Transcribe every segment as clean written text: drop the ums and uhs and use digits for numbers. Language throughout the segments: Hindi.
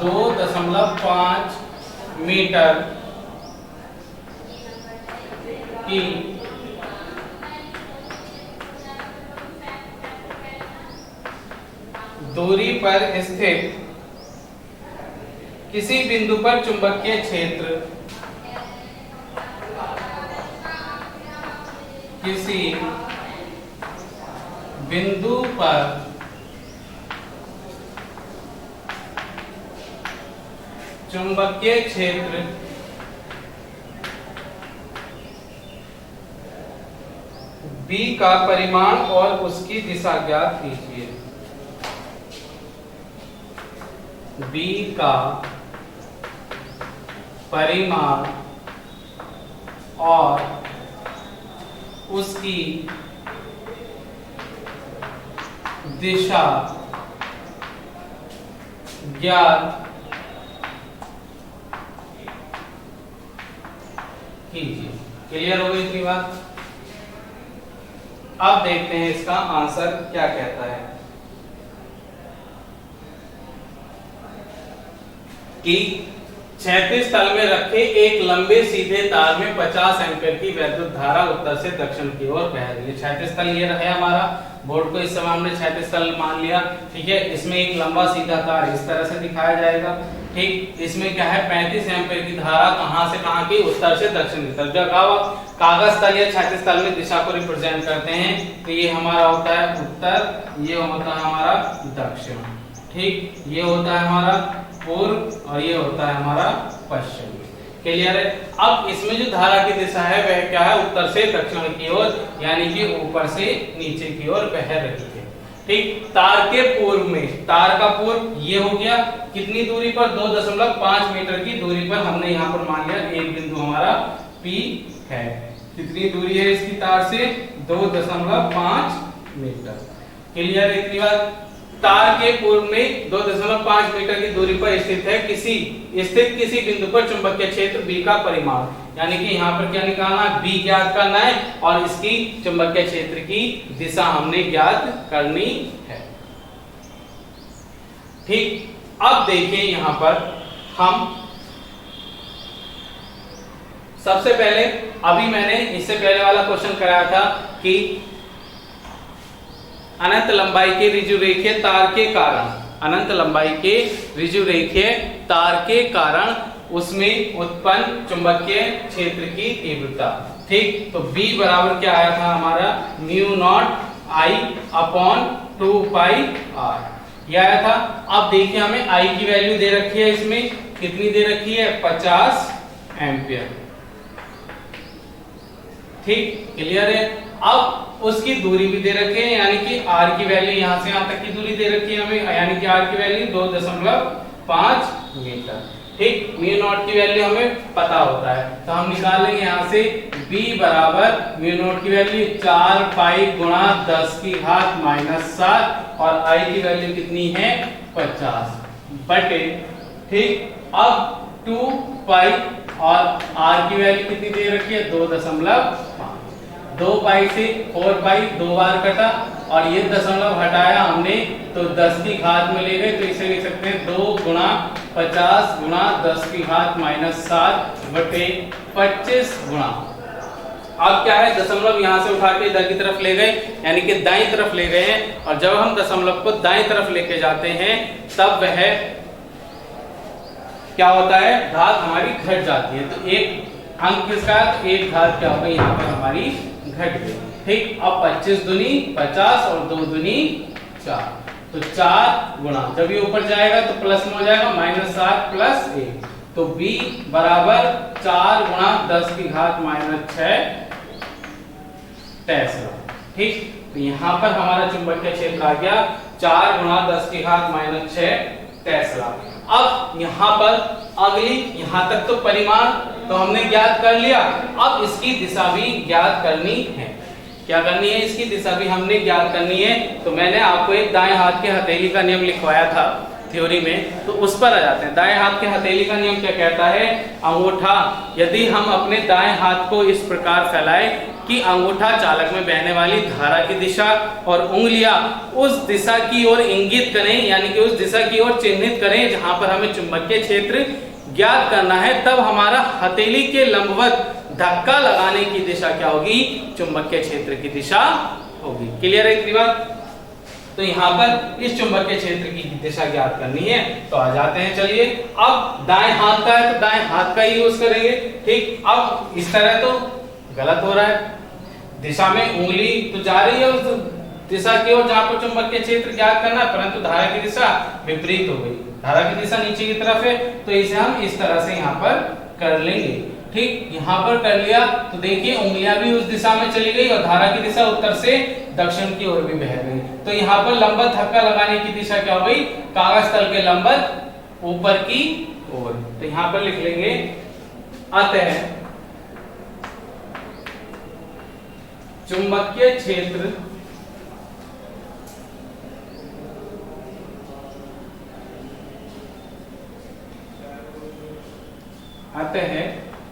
2.5 मीटर की दूरी पर स्थित किसी बिंदु पर चुंबकीय क्षेत्र किसी बिंदु पर चुंबकीय क्षेत्र B का परिमाण और उसकी दिशा ज्ञात कीजिए। B का परिमाण और उसकी दिशा ज्ञात कीजिए। क्लियर हो गई इतनी बात? अब देखते हैं इसका आंसर क्या कहता है कि क्षैतिज तल में रखे एक लंबे सीधे तार में 50 एम्पीयर की वैद्युत धारा उत्तर से दक्षिण की ओर बह रही है। क्षैतिज तल ये है हमारा, बोर्ड को इस समय हमने क्षैतिज तल मान लिया, ठीक है। इसमें एक लंबा सीधा तार इस तरह से दिखाया जाएगा, ठीक। इसमें क्या है, 35 एम्पीयर की धारा कहां से कहां की, उत्तर से दक्षिण की तरफ। जब कागज तल या क्षैतिज तल में दिशा को रिप्रेजेंट करते हैं तो ये हमारा होता है उत्तर, ये होता है हमारा दक्षिण, ठीक। ये होता है हमारा पूर्व और ये होता है हमारा पश्चिम। क्लियर है? अब इसमें जो धारा की दिशा है वह क्या है, उत्तर से दक्षिण की ओर, यानी कि ऊपर से नीचे की ओर बह रही है, ठीक। तार के पूर्व में, तार का पूर्व ये हो गया, कितनी दूरी पर, 2.5 मीटर की दूरी पर हमने यहाँ पर मान लिया एक बिंदु हमारा P है। कितनी दूरी है इसकी तार से, 2.5 मीटर। क्लियर है इतनी बात? तार के पूर्व में 2.5 मीटर की दूरी पर स्थित है किसी बिंदु पर चुंबकीय क्षेत्र B का परिमाण, यानी कि यहाँ पर क्या निकालना है, B ज्ञात करना है और इसकी चुंबकीय क्षेत्र की दिशा हमने ज्ञात करनी है, ठीक। अब देखिए यहाँ पर हम सबसे पहले, अभी मैंने इससे पहले वाला क्वेश्चन कराया था कि अनंत लंबाई के ऋजुरेखीय तार के कारण, अनंत लंबाई के ऋजुरेखीय तार के कारण उसमें उत्पन्न चुंबकीय क्षेत्र की तीव्रता, ठीक। तो B बराबर क्या आया था हमारा, μ0I/2πr यह आया था। अब देखिए हमें I की वैल्यू दे रखी है, इसमें कितनी दे रखी है, 50 एम्पियर, ठीक। क्लियर है? अब उसकी दूरी भी दे रखी है, यानी कि R की वैल्यू यहां से यहां तक की दूरी दे रखी है हमें, यानी कि R की वैल्यू 2.5 मीटर, ठीक। μ0 की वैल्यू हमें पता होता है, तो हम निकालेंगे यहां से B बराबर μ0 की वैल्यू 4 पाई गुणा 10⁻⁷ और I की वैल्यू कितनी है, 50 बटे, ठीक। अब 2 पाई और R की वैल्यू कितनी दे रखी है, 2.5, 2 पाई से 4 पाई 2 बार कटा और ये दशमलव हटाया हमने तो 10 की घात में ले गए, तो इसे लिख सकते हैं 2 गुणा 50 गुणा 10⁻⁷ बटे 25 गुणा, अब क्या है, दशमलव यहां से उठा के इधर की तरफ ले गए, यानी कि दाईं तरफ ले गए हैं, और जब हम दशमलव को दाईं तरफ लेके जाते हैं तब वह क्या होता है, घात हमारी घट जाती है। तो एक अंक किसका, एक घात क्या होगा यहाँ पर हमारी घट गई, ठीक। अब 25 दूनी 50 और 2 दूनी 4, तो 4 गुणा, जब ये ऊपर जाएगा तो प्लस में हो जाएगा, -7 प्लस 1, तो B बराबर 4 गुणा 10⁻⁶ टेस्ला, ठीक। तो यहाँ पर हमारा चुंबकीय क्षेत्र आ गया 4 गुणा 10⁻⁶ टेस्ला। अब यहाँ पर अगली, यहाँ तक तो परिमाण तो हमने ज्ञात कर लिया, अब इसकी दिशा भी ज्ञात करनी है। क्या करनी है, इसकी दिशा भी हमने ज्ञात करनी है। तो मैंने आपको एक दाएं हाथ के हथेली का नियम लिखवाया था, थ्योरी में, तो उस पर आ जाते हैं। दाएं हाथ के हथेली का नियम क्या कहता है? अंगूठा, यदि हम अपने दाएं हाथ को इस प्रकार फैलाएं कि अंगूठा चालक में बहने वाली धारा की दिशा और उंगलियां उस दिशा की ओर इंगित करें, यानी कि उस दिशा की ओर चिन्हित करें जहां पर हमें चुंबकीय क्षेत्र ज्ञात करना है, तब हमारा हथेली के लंबवत धक्का लगाने की दिशा क्या होगी? चुंबकीय क्षेत्र की दिशा होगी। क्लियर है इतनी बात? तो यहाँ पर इस चुंबकीय क्षेत्र की दिशा ज्ञात करनी है, तो आ जाते हैं। चलिए, अब दाएं हाथ का है तो दाएं हाथ का ही यूज करेंगे। ठीक, अब इस तरह तो गलत हो रहा है, दिशा में उंगली तो जा रही है उस दिशा की ओर जहां पर चुंबकीय क्षेत्र ज्ञात करना है, परंतु धारा की दिशा विपरीत हो गई। धारा की दिशा नीचे की तरफ है, तो इसे हम इस तरह से यहाँ पर कर लेंगे। ठीक, यहाँ पर कर लिया तो देखिए उंगलियां भी उस दिशा में चली गई और धारा की दिशा उत्तर से दक्षिण की ओर भी बह गई। तो यहाँ पर लंबवत धक्का लगाने की दिशा क्या हो गई? कागज तल के लंबवत ऊपर की ओर। तो यहाँ पर लिख लेंगे अतः चुंबकीय क्षेत्र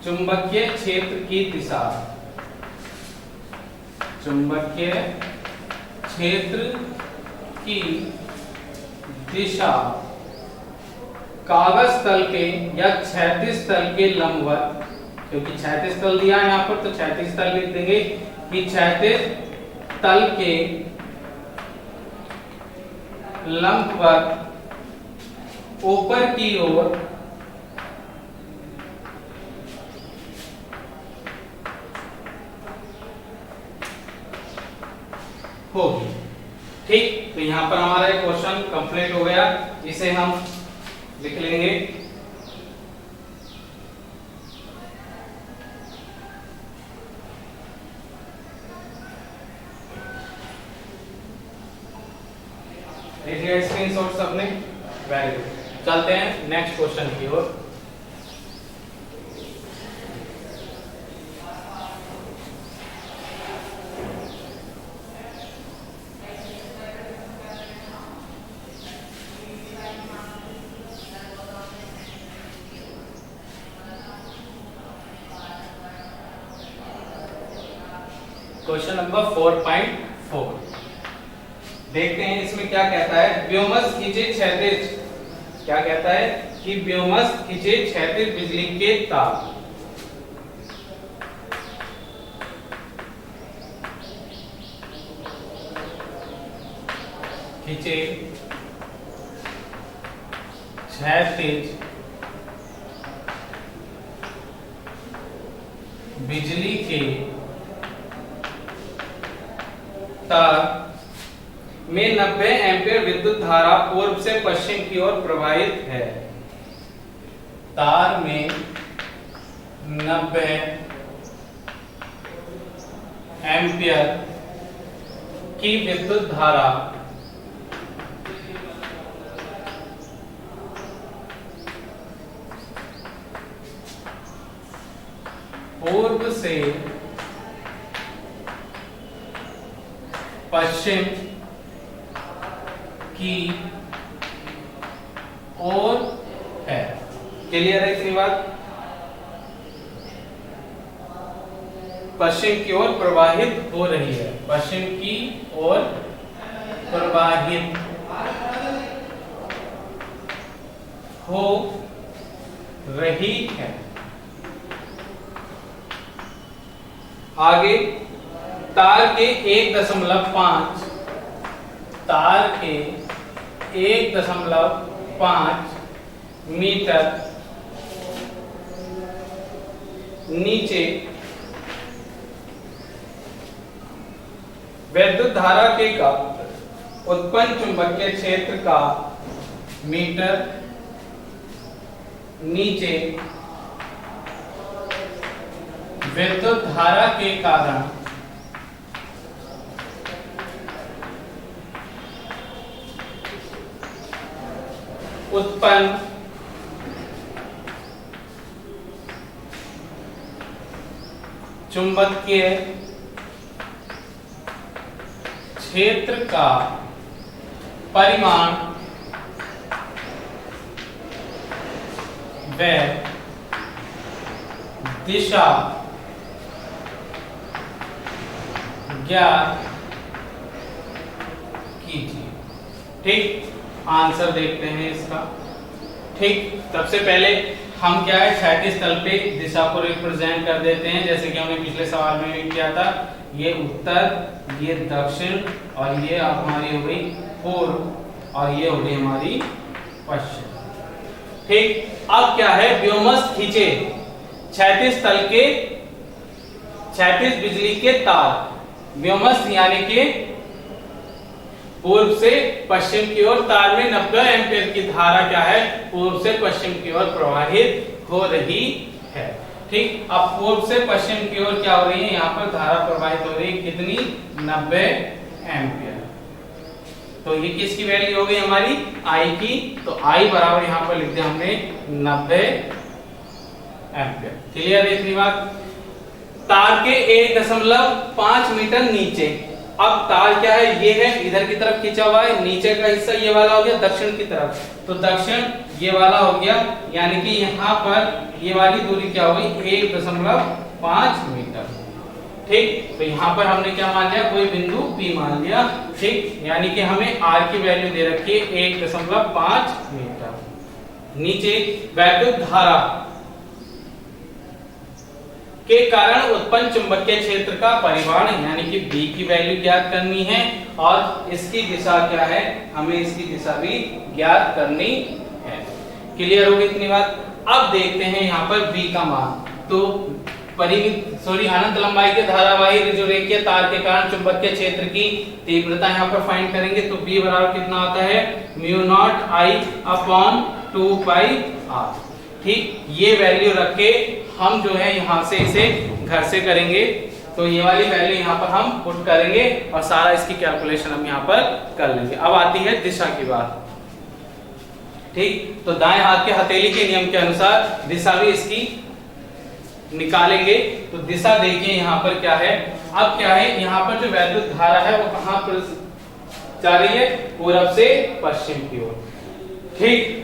चुंबकीय क्षेत्र की दिशा, चुंबकीय क्षेत्र की दिशा कागज तल के या क्षैतिज तल के लंबवत, क्योंकि क्षैतिज तल दिया है यहाँ पर तो क्षैतिज तल लिख देंगे कि क्षैतिज तल के लंबवत ऊपर की ओर होगी। ठीक, तो यहाँ पर हमारा एक क्वेश्चन कंप्लीट हो गया, इसे हम लिख लेंगे। देखिए स्क्रीनशॉट सबने, वेरी गुड। चलते हैं नेक्स्ट क्वेश्चन की ओर। क्वेश्चन नंबर 4.4 देखते हैं इसमें क्या कहता है। व्योमस्थ खींचे क्षैतिज, क्या कहता है कि व्योमस्थ खींचे क्षैतिज बिजली के तार, खींचे क्षैतिज बिजली के तार में 90 एम्पीयर विद्युत धारा पूर्व से पश्चिम की ओर प्रवाहित है। तार में 90 एम्पीयर की विद्युत धारा पूर्व से पश्चिम की ओर है। क्लियर है इतनी बात? पश्चिम की ओर प्रवाहित हो रही है, पश्चिम की ओर प्रवाहित हो रही है। आगे तार के 1.5 तार के 1.5 मीटर नीचे विद्युत धारा के का उत्पन्न चुंबकीय क्षेत्र का मीटर नीचे विद्युत धारा के कारण उत्पन्न चुंबकीय क्षेत्र का परिमाण व दिशा ज्ञात कीजिए। ठीक, आंसर देखते हैं इसका। ठीक, सबसे पहले हम क्या है क्षैतिज तल पे दिशा को रिप्रेजेंट कर देते हैं, जैसे कि हमने पिछले सवाल में भी किया था। ये उत्तर, ये दक्षिण, और ये हमारी हो गई पूर्व, और ये हो गई हमारी पश्चिम। ठीक, अब क्या है, व्योमस्थ खींचे क्षैतिज तल के, क्षैतिज बिजली के तार, व्योमस्थ यानी कि पूर्व से पश्चिम की ओर तार में 90 एम्पीयर की धारा क्या है, पूर्व से पश्चिम की ओर प्रवाहित हो रही है। ठीक, अब पूर्व से पश्चिम की ओर क्या हो रही है, यहाँ पर धारा प्रवाहित हो रही है, कितनी, 90 एम्पीयर। तो ये किसकी वैल्यू हो गई हमारी, आई की। तो आई बराबर यहाँ पर लिख दिया हमने 90 एम्पीयर। क्लियर है इतनी बात। तार के 1.5 मीटर नीचे, अब तार क्या है, ये है इधर की तरफ खींचा हुआ है, नीचे का हिस्सा ये वाला हो गया दक्षिण की तरफ, तो दक्षिण ये वाला हो गया, यानी कि यहाँ पर ये वाली दूरी क्या होगी, 1.5 मीटर। ठीक, तो यहाँ पर हमने क्या मान लिया, कोई बिंदु P मान लिया। ठीक, यानी कि हमें R की वैल्यू दे रखी है 1.5 मीटर। नीचे वैद्युत धारा के कारण उत्पन्न चुंबकीय क्षेत्र का परिमाण यानी कि B की वैल्यू ज्ञात करनी है, और इसकी दिशा क्या है, हमें इसकी दिशा भी ज्ञात करनी है। क्लियर होगी इतनी बात। अब देखते हैं यहाँ पर B का मान। तो अनंत लंबाई के धारावाही ऋजुरेखीय तार के कारण चुंबकीय क्षेत्र की तीव्रता यहाँ पर फाइंड करेंगे। तो B बराबर कितना आता है, μ0I/2πr। ठीक, ये वैल्यू रख के हम जो है यहाँ से इसे घर से करेंगे, तो ये वाली वैल्यू यहाँ पर हम पुट करेंगे और सारा इसकी कैलकुलेशन हम यहाँ पर कर लेंगे। अब आती है दिशा की बात। ठीक, तो दाएं हाथ के हथेली के नियम के अनुसार दिशा भी इसकी निकालेंगे। तो दिशा देखिए यहाँ पर क्या है, अब क्या है, यहाँ पर जो वैद्युत धारा है वो कहाँ पर जा रही है, पूरब से पश्चिम की ओर। ठीक,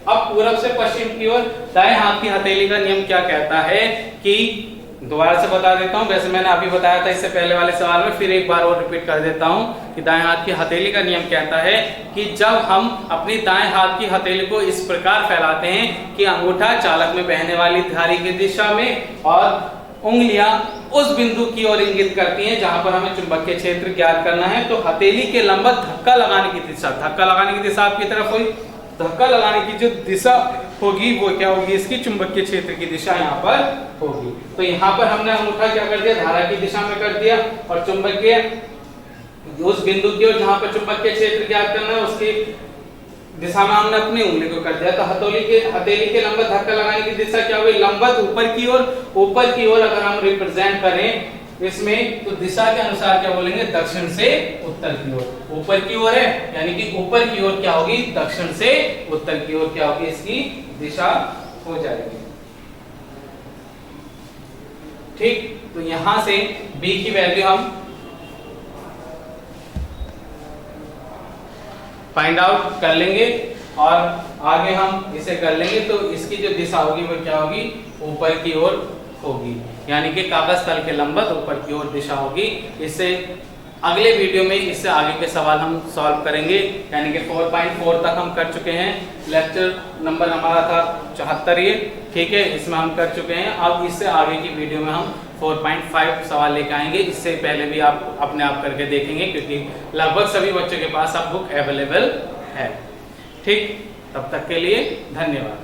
अब पूरब से पश्चिम की ओर दाएं हाथ की हथेली का नियम क्या कहता है कि, दोबारा से बता देता हूं, वैसे मैंने अभी बताया था इससे पहले वाले सवाल में, फिर एक बार और रिपीट कर देता हूं कि दाएं हाथ की हथेली का नियम कहता है कि जब हम अपनी दाएं हाथ की हथेली को इस प्रकार फैलाते हैं कि अंगूठा चालक में बहने वाली धारा की दिशा में और उंगलियां उस बिंदु की ओर इंगित करती हैं जहां पर हमें चुंबकीय क्षेत्र ज्ञात करना है, तो हथेली के लंबवत धक्का लगाने की दिशा, धक्का लगाने की दिशा आपकी तरफ हुई, धक्का लगाने की जो दिशा होगी वो क्या होगी, इसकी चुंबकीय क्षेत्र की दिशा यहाँ पर होगी। तो यहाँ पर हमने अंगूठा क्या कर दिया, धारा की दिशा में कर दिया, और चुंबकीय उस बिंदु की ओर जहाँ पर चुंबकीय क्षेत्र ज्ञात करना है उसकी दिशा में हमने अपनी उंगली को कर दिया। तो हथेली के लंबवत धक्का लगाने की दिशा क्या होगी, लंबवत ऊपर की ओर। ऊपर की ओर अगर हम रिप्रेजेंट करें इसमें, तो दिशा के अनुसार क्या बोलेंगे, दक्षिण से उत्तर की ओर। ऊपर की ओर है यानी कि ऊपर की ओर क्या होगी, दक्षिण से उत्तर की ओर क्या होगी, इसकी दिशा हो जाएगी। ठीक, तो यहां से B की वैल्यू हम फाइंड आउट कर लेंगे और आगे हम इसे कर लेंगे। तो इसकी जो दिशा होगी वो क्या होगी, ऊपर की ओर होगी, यानी कि कागज तल के लंबवत ऊपर की ओर दिशा होगी। इससे अगले वीडियो में इससे आगे के सवाल हम सॉल्व करेंगे, यानी कि 4.4 तक हम कर चुके हैं। लेक्चर नंबर हमारा था 74 ये, ठीक है, इसमें हम कर चुके हैं। अब इससे आगे की वीडियो में हम 4.5 सवाल लेकर आएंगे। इससे पहले भी आप अपने आप करके देखेंगे, क्योंकि लगभग सभी बच्चों के पास अब बुक अवेलेबल है। ठीक, तब तक के लिए धन्यवाद।